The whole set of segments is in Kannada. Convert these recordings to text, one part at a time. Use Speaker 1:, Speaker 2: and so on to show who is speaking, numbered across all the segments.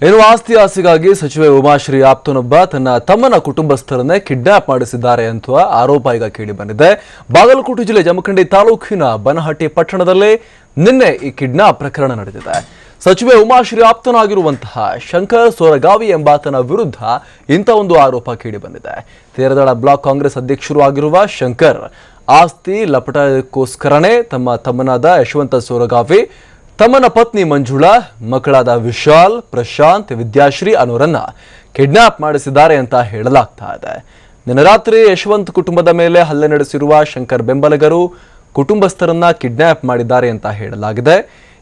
Speaker 1: ಇನ್ನು ಆಸ್ತಿಗಾಗಿ ಸಚಿವೆ ಉಮಾಶ್ರೀ ಆಪ್ತನೊಬ್ಬ ತನ್ನ ತಮ್ಮನ ಕುಟುಂಬಸ್ಥರನ್ನೇ ಕಿಡ್ನಾಪ್ ಮಾಡಿಸಿದ್ದಾರೆ ಅಂತ ಆರೋಪ ಈಗ ಕೇಳಿ ಬಂದಿದೆ. ಬಾಗಲಕೋಟೆ ಜಿಲ್ಲೆ ಜಮಖಂಡಿ ತಾಲೂಕಿನ ಬನಹಟ್ಟಿ ಪಟ್ಟಣದಲ್ಲಿ ನಿನ್ನೆ ಈ ಕಿಡ್ನಾಪ್ ಪ್ರಕರಣ ನಡೆದಿದೆ. ಸಚಿವೆ ಉಮಾಶ್ರೀ ಆಪ್ತನಾಗಿರುವಂತಹ ಶಂಕರ್ ಸೋರಗಾವಿ ಎಂಬಾತನ ವಿರುದ್ಧ ಇಂಥ ಒಂದು ಆರೋಪ ಕೇಳಿ ಬಂದಿದೆ. ತೇರದಾಳ ಬ್ಲಾಕ್ ಕಾಂಗ್ರೆಸ್ ಅಧ್ಯಕ್ಷರು ಆಗಿರುವ ಶಂಕರ್ ಆಸ್ತಿ ಲಪಟಕ್ಕೋಸ್ಕರನೇ ತಮ್ಮ ತಮ್ಮನಾದ ಯಶವಂತ ಸೋರಗಾವಿ, ತಮ್ಮನ ಪತ್ನಿ ಮಂಜುಳಾ, ಮಕ್ಕಳಾದ ವಿಶಾಲ್, ಪ್ರಶಾಂತ್, ವಿದ್ಯಾಶ್ರೀ ಅನ್ನೋರನ್ನ ಕಿಡ್ನಾಪ್ ಮಾಡಿಸಿದ್ದಾರೆ ಅಂತ ಹೇಳಲಾಗ್ತಾ ಇದೆ. ನಿನ್ನೆ ರಾತ್ರಿ ಯಶವಂತ್ ಕುಟುಂಬದ ಮೇಲೆ ಹಲ್ಲೆ ನಡೆಸಿರುವ ಶಂಕರ್ ಬೆಂಬಲಿಗರು ಕುಟುಂಬಸ್ಥರನ್ನ ಕಿಡ್ನಾಪ್ ಮಾಡಿದ್ದಾರೆ ಅಂತ ಹೇಳಲಾಗಿದೆ.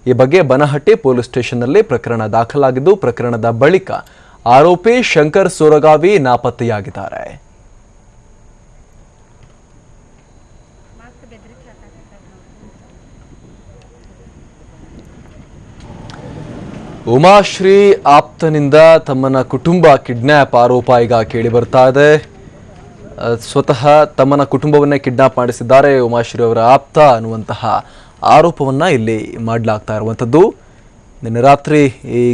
Speaker 1: ಈ ಬಗ್ಗೆ ಬನಹಟ್ಟಿ ಪೊಲೀಸ್ ಸ್ಟೇಷನ್ನಲ್ಲಿ ಪ್ರಕರಣ ದಾಖಲಾಗಿದ್ದು, ಪ್ರಕರಣದ ಬಳಿಕ ಆರೋಪಿ ಶಂಕರ್ ಸೋರಗಾವಿ ನಾಪತ್ತೆಯಾಗಿದ್ದಾರೆ. ಉಮಾಶ್ರೀ ಆಪ್ತನಿಂದ ತಮ್ಮನ ಕುಟುಂಬ ಕಿಡ್ನಾಪ್ ಆರೋಪ ಈಗ ಕೇಳಿ ಬರ್ತಾ ಇದೆ. ಸ್ವತಃ ತಮ್ಮನ ಕುಟುಂಬವನ್ನೇ ಕಿಡ್ನಾಪ್ ಮಾಡಿಸಿದ್ದಾರೆ ಉಮಾಶ್ರೀ ಅವರ ಆಪ್ತ ಅನ್ನುವಂತಹ ಆರೋಪವನ್ನ ಇಲ್ಲಿ ಮಾಡಲಾಗ್ತಾ ಇರುವಂಥದ್ದು. ನಿನ್ನೆ ರಾತ್ರಿ ಈ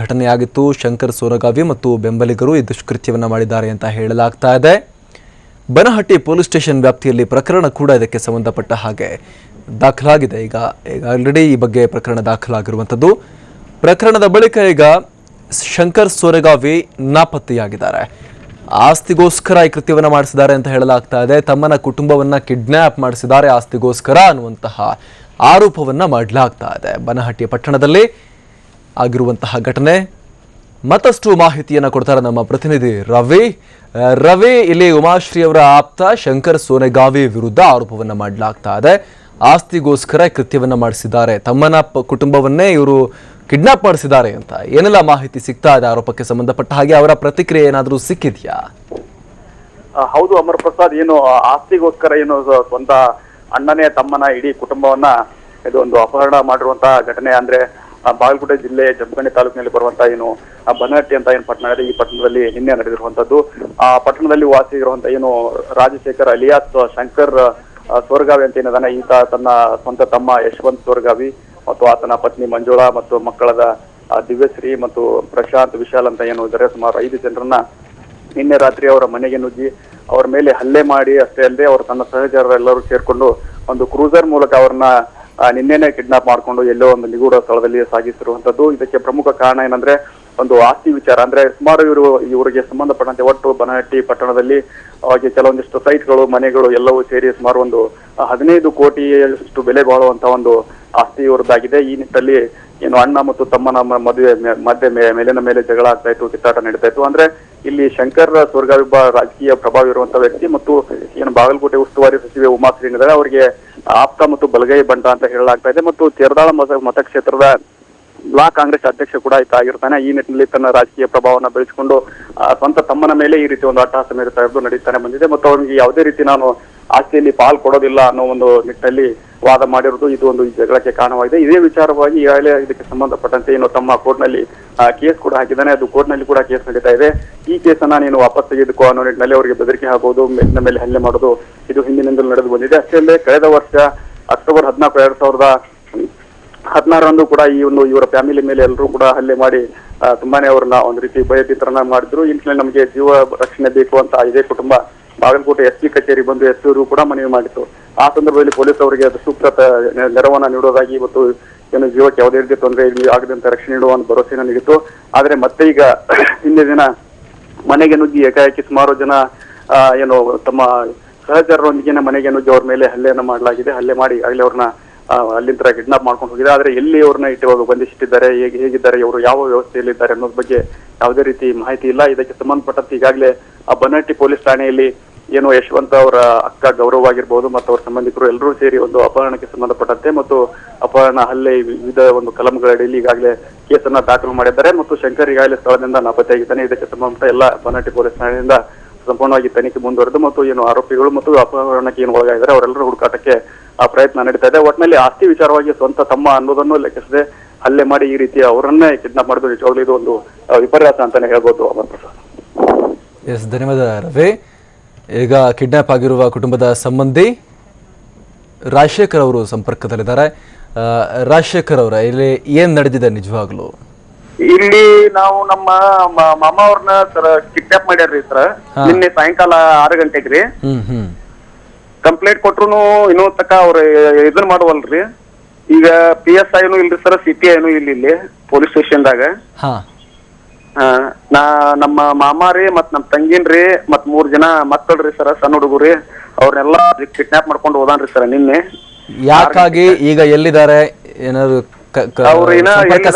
Speaker 1: ಘಟನೆ ಆಗಿತ್ತು. ಶಂಕರ್ ಸೋರಗಾವಿ ಮತ್ತು ಬೆಂಬಲಿಗರು ಈ ದುಷ್ಕೃತ್ಯವನ್ನ ಮಾಡಿದ್ದಾರೆ ಅಂತ ಹೇಳಲಾಗ್ತಾ ಇದೆ. ಬನಹಟ್ಟಿ ಪೊಲೀಸ್ ಸ್ಟೇಷನ್ ವ್ಯಾಪ್ತಿಯಲ್ಲಿ ಪ್ರಕರಣ ಕೂಡ ಇದಕ್ಕೆ ಸಂಬಂಧಪಟ್ಟ ಹಾಗೆ ದಾಖಲಾಗಿದೆ. ಈಗ ಆಲ್ರೆಡಿ ಈ ಬಗ್ಗೆ ಪ್ರಕರಣ ದಾಖಲಾಗಿರುವಂಥದ್ದು. ಪ್ರಕರಣದ ಬಳಿಕ ಈಗ ಶಂಕರ್ ಸೋರಗಾವಿ ನಾಪತ್ತೆಯಾಗಿದ್ದಾರೆ. ಆಸ್ತಿಗೋಸ್ಕರ ಈ ಕೃತ್ಯವನ್ನು ಮಾಡಿಸಿದ್ದಾರೆ ಅಂತ ಹೇಳಲಾಗ್ತಾ ಇದೆ. ತಮ್ಮನ ಕುಟುಂಬವನ್ನ ಕಿಡ್ನಾಪ್ ಮಾಡಿಸಿದ್ದಾರೆ ಆಸ್ತಿಗೋಸ್ಕರ ಅನ್ನುವಂತಹ ಆರೋಪವನ್ನ ಮಾಡಲಾಗ್ತಾ ಇದೆ. ಬನಹಟ್ಟಿ ಪಟ್ಟಣದಲ್ಲಿ ಆಗಿರುವಂತಹ ಘಟನೆ. ಮತ್ತಷ್ಟು ಮಾಹಿತಿಯನ್ನು ಕೊಡ್ತಾರೆ ನಮ್ಮ ಪ್ರತಿನಿಧಿ ರವಿ. ಇಲ್ಲಿ ಉಮಾಶ್ರೀ ಅವರ ಆಪ್ತ ಶಂಕರ್ ಸೋರಗಾವಿ ವಿರುದ್ಧ ಆರೋಪವನ್ನ ಮಾಡಲಾಗ್ತಾ ಇದೆ. ಆಸ್ತಿಗೋಸ್ಕರ ಕೃತ್ಯವನ್ನ ಮಾಡಿಸಿದ್ದಾರೆ, ತಮ್ಮನ ಕುಟುಂಬವನ್ನೇ ಇವರು ಕಿಡ್ನಾಪ್ ಮಾಡಿಸಿದ್ದಾರೆ ಅಂತ ಏನೆಲ್ಲ ಮಾಹಿತಿ ಸಿಗ್ತಾ ಇದೆ ಆರೋಪಕ್ಕೆ ಸಂಬಂಧಪಟ್ಟ ಹಾಗೆ? ಅವರ ಪ್ರತಿಕ್ರಿಯೆ ಏನಾದರೂ ಸಿಕ್ಕಿದ್ಯಾ?
Speaker 2: ಹೌದು ಅಮರ್ ಪ್ರಸಾದ್, ಏನು ಆಸ್ತಿಗೋಸ್ಕರ ಏನು ಸ್ವಂತ ಅಣ್ಣನೇ ತಮ್ಮನ ಇಡೀ ಕುಟುಂಬವನ್ನ ಇದು ಒಂದು ಅಪಹರಣ ಮಾಡಿರುವಂತಹ ಘಟನೆ ಅಂದ್ರೆ ಬಾಗಲಕೋಟೆ ಜಿಲ್ಲೆ ಜಮಖಂಡಿ ತಾಲೂಕಿನಲ್ಲಿ ಬರುವಂತಹ ಏನು ಬನಹಟ್ಟಿ ಅಂತ ಏನು ಪಟ್ಟಣ ಇದೆ, ಈ ಪಟ್ಟಣದಲ್ಲಿ ನಿನ್ನೆ ನಡೆದಿರುವಂತದ್ದು. ಆ ಪಟ್ಟಣದಲ್ಲಿ ವಾಸಿಸಿರುವಂತ ಏನು ರಾಜಶೇಖರ್ ಅಲಿಯಾಸ್ ಶಂಕರ್ ಸೋರಗಾವಿ ಅಂತ ಏನಿದಾನೆ, ಈತ ತನ್ನ ಸ್ವಂತ ತಮ್ಮ ಯಶವಂತ್ ಸೋರಗಾವಿ ಮತ್ತು ಆತನ ಪತ್ನಿ ಮಂಜುಳಾ ಮತ್ತು ಮಕ್ಕಳಾದ ದಿವ್ಯಶ್ರೀ ಮತ್ತು ಪ್ರಶಾಂತ್, ವಿಶಾಲ್ ಅಂತ ಏನು ಇದ್ದಾರೆ, ಸುಮಾರು 5 ಜನರನ್ನ ನಿನ್ನೆ ರಾತ್ರಿ ಅವರ ಮನೆಗೆ ನುಗ್ಗಿ ಅವರ ಮೇಲೆ ಹಲ್ಲೆ ಮಾಡಿ, ಅಷ್ಟೇ ಅಲ್ಲದೆ ಅವರು ತನ್ನ ಸಹಚರರೆಲ್ಲರೂ ಸೇರ್ಕೊಂಡು ಒಂದು ಕ್ರೂಸರ್ ಮೂಲಕ ಅವ್ರನ್ನ ನಿನ್ನೆನೆ ಕಿಡ್ನಾಪ್ ಮಾಡಿಕೊಂಡು ಎಲ್ಲೋ ಒಂದು ನಿಗೂಢ ಸ್ಥಳದಲ್ಲಿ ಸಾಗಿಸಿರುವಂತದ್ದು. ಇದಕ್ಕೆ ಪ್ರಮುಖ ಕಾರಣ ಏನಂದ್ರೆ ಒಂದು ಆಸ್ತಿ ವಿಚಾರ. ಅಂದ್ರೆ ಸುಮಾರು ಇವರಿಗೆ ಸಂಬಂಧಪಟ್ಟಂತೆ ಒಟ್ಟು ಬನಹಟ್ಟಿ ಪಟ್ಟಣದಲ್ಲಿ ಅವಾಗ ಕೆಲವೊಂದಿಷ್ಟು ಸೈಟ್ಗಳು, ಮನೆಗಳು ಎಲ್ಲವೂ ಸೇರಿ ಸುಮಾರು ಒಂದು 15 ಕೋಟಿಯಷ್ಟು ಬೆಲೆ ಬಾಳುವಂತಹ ಒಂದು ಆಸ್ತಿ ಇವರದ್ದಾಗಿದೆ. ಈ ನಿಟ್ಟಲ್ಲಿ ಏನು ಅಣ್ಣ ಮತ್ತು ತಮ್ಮನ ಮಧ್ಯೆ ಮೇಲಿನ ಮೇಲೆ ಜಗಳ ಆಗ್ತಾ ಇತ್ತು, ಕಿತ್ತಾಟ ನಡೀತಾ ಇತ್ತು. ಅಂದ್ರೆ ಇಲ್ಲಿ ಶಂಕರ್ ಸೋರಗಾವಿ ಒಬ್ಬ ರಾಜಕೀಯ ಪ್ರಭಾವ ಇರುವಂತಹ ವ್ಯಕ್ತಿ ಮತ್ತು ಏನು ಬಾಗಲಕೋಟೆ ಉಸ್ತುವಾರಿ ಸಚಿವೆ ಉಮಾಶ್ರೀ ಏನಿದ್ದಾರೆ ಅವರಿಗೆ ಆಪ್ತ ಮತ್ತು ಬಲಗೈ ಬಂಟ ಅಂತ ಹೇಳಲಾಗ್ತಾ ಇದೆ. ಮತ್ತು ತೇರದಾಳ ಮತಕ್ಷೇತ್ರದ ಬ್ಲಾಕ್ ಕಾಂಗ್ರೆಸ್ ಅಧ್ಯಕ್ಷ ಕೂಡ ಈತ ಆಗಿರ್ತಾನೆ. ಈ ನಿಟ್ಟಿನಲ್ಲಿ ತನ್ನ ರಾಜಕೀಯ ಪ್ರಭಾವವನ್ನು ಬೆಳೆಸಿಕೊಂಡು ಸ್ವಂತ ತಮ್ಮನ ಮೇಲೆ ಈ ರೀತಿ ಒಂದು ಅಟ್ಟಹಾಸ ನಡೀತಾನೆ ಬಂದಿದೆ. ಮತ್ತು ಅವನಿಗೆ ಯಾವುದೇ ರೀತಿ ನಾನು ಆಸ್ತಿಯಲ್ಲಿ ಪಾಲ್ ಕೊಡೋದಿಲ್ಲ ಅನ್ನೋ ಒಂದು ನಿಟ್ಟಿನಲ್ಲಿ ವಾದ ಮಾಡಿರೋದು ಇದು ಒಂದು ಜಗಳಕ್ಕೆ ಕಾರಣವಾಗಿದೆ. ಇದೇ ವಿಚಾರವಾಗಿ ಈಗಾಗಲೇ ಇದಕ್ಕೆ ಸಂಬಂಧಪಟ್ಟಂತೆ ಏನು ತಮ್ಮ ಕೋರ್ಟ್ನಲ್ಲಿ ಕೇಸ್ ಕೂಡ ಹಾಕಿದ್ದಾನೆ. ಅದು ಕೋರ್ಟ್ನಲ್ಲಿ ಕೂಡ ಕೇಸ್ ನಡೀತಾ ಇದೆ. ಈ ಕೇಸನ್ನ ನೀನು ವಾಪಸ್ ತೆಗೆದುಕೋ ಅನ್ನೋ ನಿಟ್ಟಿನಲ್ಲಿ ಅವರಿಗೆ ಬೆದರಿಕೆ ಹಾಕೋದು, ಮೇಲಿನ ಮೇಲೆ ಹಲ್ಲೆ ಮಾಡೋದು ಇದು ಹಿಂದಿನಿಂದಲೂ ನಡೆದು ಬಂದಿದೆ. ಅಷ್ಟೇ ಅಲ್ಲದೆ ಕಳೆದ ವರ್ಷ ಅಕ್ಟೋಬರ್ 14, 2016ರಂದು ಕೂಡ ಈ ಒಂದು ಇವರ ಫ್ಯಾಮಿಲಿ ಮೇಲೆ ಎಲ್ಲರೂ ಕೂಡ ಹಲ್ಲೆ ಮಾಡಿ ತುಂಬಾನೇ ಅವ್ರನ್ನ ಒಂದು ರೀತಿ ಭಯಭೀತರನ್ನ ಮಾಡಿದ್ರು. ಈ ನಿಟ್ಟಿನಲ್ಲಿ ನಮಗೆ ಜೀವ ರಕ್ಷಣೆ ಬೇಕು ಅಂತ ಇದೇ ಕುಟುಂಬ ಬಾಗಲಕೋಟೆ SP ಕಚೇರಿ ಬಂದು SP ಅವರು ಕೂಡ ಮನವಿ ಮಾಡಿತ್ತು. ಆ ಸಂದರ್ಭದಲ್ಲಿ ಪೊಲೀಸ್ ಅವರಿಗೆ ಅದು ಸೂಕ್ತ ನೆರವನ್ನ ನೀಡೋದಾಗಿ ಮತ್ತು ಏನು ಜೀವಕ್ಕೆ ಯಾವುದೇ ರೀತಿ ತೊಂದರೆ ಆಗದಂತೆ ರಕ್ಷಣೆ ನೀಡುವ ಒಂದು ಭರವಸೆಯನ್ನು ನೀಡಿತ್ತು. ಆದ್ರೆ ಮತ್ತೆ ಈಗ ಹಿಂದೆ ದಿನ ಮನೆಗೆ ನುಗ್ಗಿ ಏಕಾಏಕಿ ಸುಮಾರು ಜನ ಏನು ತಮ್ಮ ಸಹಚರರೊಂದಿಗೆ ಮನೆಗೆ ನುಗ್ಗಿ ಅವ್ರ ಮೇಲೆ ಹಲ್ಲೆಯನ್ನು ಮಾಡಲಾಗಿದೆ. ಹಲ್ಲೆ ಮಾಡಿ ಆಗಲೇ ಅವ್ರನ್ನ ಅಲ್ಲಿಂದ ಕಿಡ್ನಾಪ್ ಮಾಡ್ಕೊಂಡು ಹೋಗಿದೆ. ಆದ್ರೆ ಎಲ್ಲಿ ಅವ್ರನ್ನ ಇಟ್ಟುವಾಗ ಬಂಧಿಸಿಟ್ಟಿದ್ದಾರೆ, ಹೇಗಿದ್ದಾರೆ, ಇವರು ಯಾವ ವ್ಯವಸ್ಥೆಯಲ್ಲಿದ್ದಾರೆ ಅನ್ನೋದ್ರ ಬಗ್ಗೆ ಯಾವುದೇ ರೀತಿ ಮಾಹಿತಿ ಇಲ್ಲ. ಇದಕ್ಕೆ ಸಂಬಂಧಪಟ್ಟಂತೆ ಈಗಾಗಲೇ ಬನಹಟ್ಟಿ ಪೊಲೀಸ್ ಠಾಣೆಯಲ್ಲಿ ಏನು ಯಶವಂತ ಅವರ ಅಕ್ಕ ಗೌರವ್ ಆಗಿರ್ಬೋದು ಮತ್ತು ಅವರ ಸಂಬಂಧಿಕರು ಎಲ್ಲರೂ ಸೇರಿ ಒಂದು ಅಪಹರಣಕ್ಕೆ ಸಂಬಂಧಪಟ್ಟಂತೆ ಮತ್ತು ಅಪಹರಣ, ಹಲ್ಲೆ, ವಿವಿಧ ಒಂದು ಕಲಂಗಳಡಿಯಲ್ಲಿ ಈಗಾಗಲೇ ಕೇಸನ್ನ ದಾಖಲು ಮಾಡಿದ್ದಾರೆ. ಮತ್ತು ಶಂಕರ್ ಈಗಾಗಲೇ ಸ್ಥಳದಿಂದ ನಾಪತ್ತೆಯಾಗಿದ್ದಾನೆ. ಇದಕ್ಕೆ ಸಂಬಂಧಪಟ್ಟ ಎಲ್ಲ ಬನಹಟ್ಟಿ ಪೊಲೀಸ್ ಠಾಣೆಯಿಂದ ಸಂಪೂರ್ಣವಾಗಿ ತನಿಖೆ ಮುಂದುವರೆದು ಮತ್ತು ಏನು ಆರೋಪಿಗಳು ಮತ್ತು ಅಪಹರಣಕ್ಕೆ ಏನು ಒಳಗಾಗಿದ್ದಾರೆ ಅವರೆಲ್ಲರೂ ಹುಡುಕಾಟಕ್ಕೆ ಪ್ರಯತ್ನ ನಡೀತಾ ಇದೆ. ಒಟ್ಟಿನಲ್ಲಿ ಆಸ್ತಿ ವಿಚಾರವಾಗಿ ಸ್ವಂತ ತಮ್ಮ ಅನ್ನೋದನ್ನು ಲೆಕ್ಕಿಸದೆ ಹಲ್ಲೆ ಮಾಡಿ ಈ ರೀತಿ ಅವರನ್ನೇ ಕಿಡ್ನಾಪ್ ಮಾಡಿದ್ರು. ನಿಜವಾಗ್ಲೂ ಇದು ಒಂದು ವಿಪರ್ಯಾಸ ಅಂತಾನೆ ಹೇಳ್ಬೋದು ಅಮರ್ ಪ್ರಸಾದ್.
Speaker 1: ಧನ್ಯವಾದ ರವಿ. ಈಗ ಕಿಡ್ನಾಪ್ ಆಗಿರುವ ಕುಟುಂಬದ ಸಂಬಂಧಿ ರಾಜಶೇಖರ್ ಅವರು ಸಂಪರ್ಕದಲ್ಲಿದ್ದಾರೆ. ರಾಜಶೇಖರ್ ಅವರ ಇಲ್ಲಿ ಏನು ನಡೆದಿದೆ ನಿಜವಾಗ್ಲೂ?
Speaker 2: ಇಲ್ಲಿ ನಾವು ನಮ್ಮ ಮಾಮ ಅವ್ರನ್ನ ಸರ್ ಕಿಡ್ನಾಪ್ ಮಾಡ್ಯಾರ್ರಿ ಸರ್ ನಿನ್ನೆ ಸಾಯಂಕಾಲ 6 ಗಂಟೆಗ್ರಿ. ಕಂಪ್ಲೇಂಟ್ ಕೊಟ್ರು ಇನ್ನೂ ತಕ ಅವ್ರ ಇದನ್ ಮಾಡುವಲ್ರಿ. ಈಗ PSI ಇಲ್ರಿ ಸರ್, CPI ಇಲ್ಲಿ ಪೊಲೀಸ್ ಸ್ಟೇಷನ್ದಾಗ. ನಮ್ಮ ಮಾಮಾರಿ ಮತ್ ನಮ್ ತಂಗಿನ್ರಿ ಮತ್ 3 ಜನ ಮಕ್ಕಳ್ರಿ ಸರ್, ಸಣ್ಣ ಹುಡುಗರಿ. ಅವ್ರನ್ನೆಲ್ಲ ಕಿಡ್ನಾಪ್ ಮಾಡ್ಕೊಂಡು ಹೋದಾನ್ರಿ ಸರ್ ನಿನ್ನೆ.
Speaker 1: ಯಾಕಾಗಿ ಈಗ ಎಲ್ಲಿದ್ದಾರೆ ಏನಾದ್ರು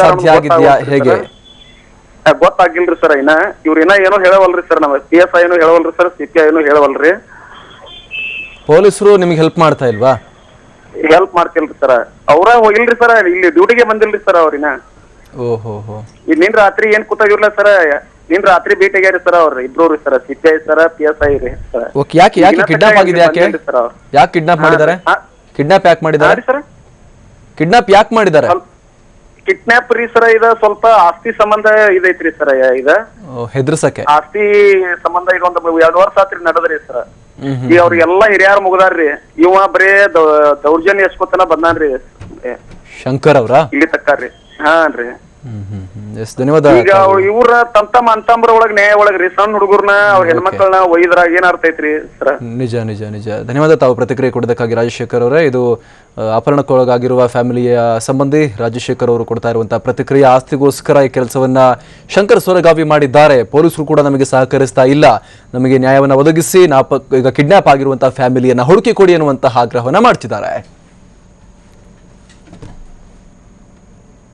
Speaker 1: ಸಾಧ್ಯ ಆಗಿದ್ಯಾ ಹೇಗೆ
Speaker 2: ಗೊತ್ತಾಗಿಲ್ರಿ ಸರ್. ಇವ್ರ ಏನೋ ಹೇಳವಲ್ರಿ ಸರ್, ನಮ್ಮ PSI ಹೇಳವಲ್ರಿ ಸರ್, CPI ಹೇಳವಲ್ರಿ.
Speaker 1: ಪೊಲೀಸರು ನಿಮ್ಗೆ ಹೆಲ್ಪ್ ಮಾಡ್ತಾ ಇಲ್ವಾ?
Speaker 2: ಹೆಲ್ಪ್ ಮಾಡ್ತಿಲ್ರಿ ಸರ್. ಅವ್ರ ಹೋಗಿಲ್ರಿ ಸರ್, ಇಲ್ಲಿ ಡ್ಯೂಟಿಗೆ ಬಂದಿಲ್ರಿ ಸರ್ ಅವ್ರಿನ.
Speaker 1: ಓಹೋ
Speaker 2: ನಿನ್ ರಾತ್ರಿ ಏನ್ ಕೂತಾಗಿರ್ಲ ಸರ್, ನಿನ್ ರಾತ್ರಿ ಭೇಟಿ ಆಗ್ಯಾರಿ ಸರ್ ಅವ್ರ ಇಬ್ರು ಸರ್, CPI ಸರ್, PSI ರೀ ಸರ್.
Speaker 1: ಯಾಕೆ ಕಿಡ್ನಾಪ್ ಆಗಿದೆ? ಯಾಕೆ ಕಿಡ್ನಾಪ್ ಮಾಡಿದ್ದಾರೆ? ಕಿಡ್ನಾಪ್ ಯಾಕೆ ಮಾಡಿದ್ದಾರೆ
Speaker 2: ಸರ್?
Speaker 1: ಕಿಡ್ನಾಪ್ ಯಾಕೆ ಮಾಡಿದ್ದಾರೆ?
Speaker 2: ಕಿಡ್ನಾಪ್ ರೀ ಸರ್, ಇದ ಸ್ವಲ್ಪ ಆಸ್ತಿ ಸಂಬಂಧ ಇದೈತ್ರಿ ಸರ್. ಇದ
Speaker 1: ಹೆದರ್ಸಕ್ಕೆ
Speaker 2: ಆಸ್ತಿ ಸಂಬಂಧ ಈಗ ಒಂದು 2 ವರ್ಷ ಆತ್ರಿ ನಡೆದ್ರಿ ಸರ್. ಈಗ ಅವ್ರಿಗೆಲ್ಲಾ ಹಿರಿಯಾರು ಮುಗ್ದಾರ್ರಿ. ಇವ ಬರೇ ದೌರ್ಜನ್ಯ ಎಸ್ಕೊತನ ಬಂದಾನ್ರಿ
Speaker 1: ಶಂಕರ್ ಅವ್ರ
Speaker 2: ಇಲ್ಲಿ ತಕ್ಕಾರ್ರಿ. ಹಾನ್ರಿ.
Speaker 1: ಧನ್ಯವಾದ.
Speaker 2: ಈಗ ಇವ್ರ ತಮ್ಮ ಅಂತಂಬ್ರ ಒಳಗ್ ನ್ಯಾಯ ಒಳಗ್ರಿ ಸಣ್ಣ ಹುಡುಗರ್ನ ಅವ್ರ ಹೆಣ್ಮಕ್ಳನ್ನ ಒಯ್ದ್ರಾಗ ಏನ್ ಅರ್ಥ ಐತ್ರಿ ಸರ್?
Speaker 1: ನಿಜ. ಧನ್ಯವಾದ ತಾವು ಪ್ರತಿಕ್ರಿಯೆ ಕೊಡೋದಕ್ಕಾಗಿ ರಾಜಶೇಖರ್ ಅವರೇ. ಇದು ಅಪಹರಣಕ್ಕೊಳಗಾಗಿರುವ ಫ್ಯಾಮಿಲಿಯ ಸಂಬಂಧಿ ರಾಜಶೇಖರ್ ಅವರು ಕೊಡ್ತಾ ಇರುವಂತಹ ಪ್ರತಿಕ್ರಿಯೆ. ಆಸ್ತಿಗೋಸ್ಕರ ಈ ಕೆಲಸವನ್ನ ಶಂಕರ್ ಸೊರಗಾವಿ ಮಾಡಿದ್ದಾರೆ. ಪೊಲೀಸರು ಕೂಡ ನಮಗೆ ಸಹಕರಿಸ್ತಾ ಇಲ್ಲ, ನಮಗೆ ನ್ಯಾಯವನ್ನು ಒದಗಿಸಿ ಈಗ ಕಿಡ್ನಾಪ್ ಆಗಿರುವಂತಹ ಫ್ಯಾಮಿಲಿಯನ್ನ ಹುಡುಕಿ ಕೊಡಿ ಅನ್ನುವಂತಹ ಆಗ್ರಹವನ್ನ ಮಾಡ್ತಿದ್ದಾರೆ.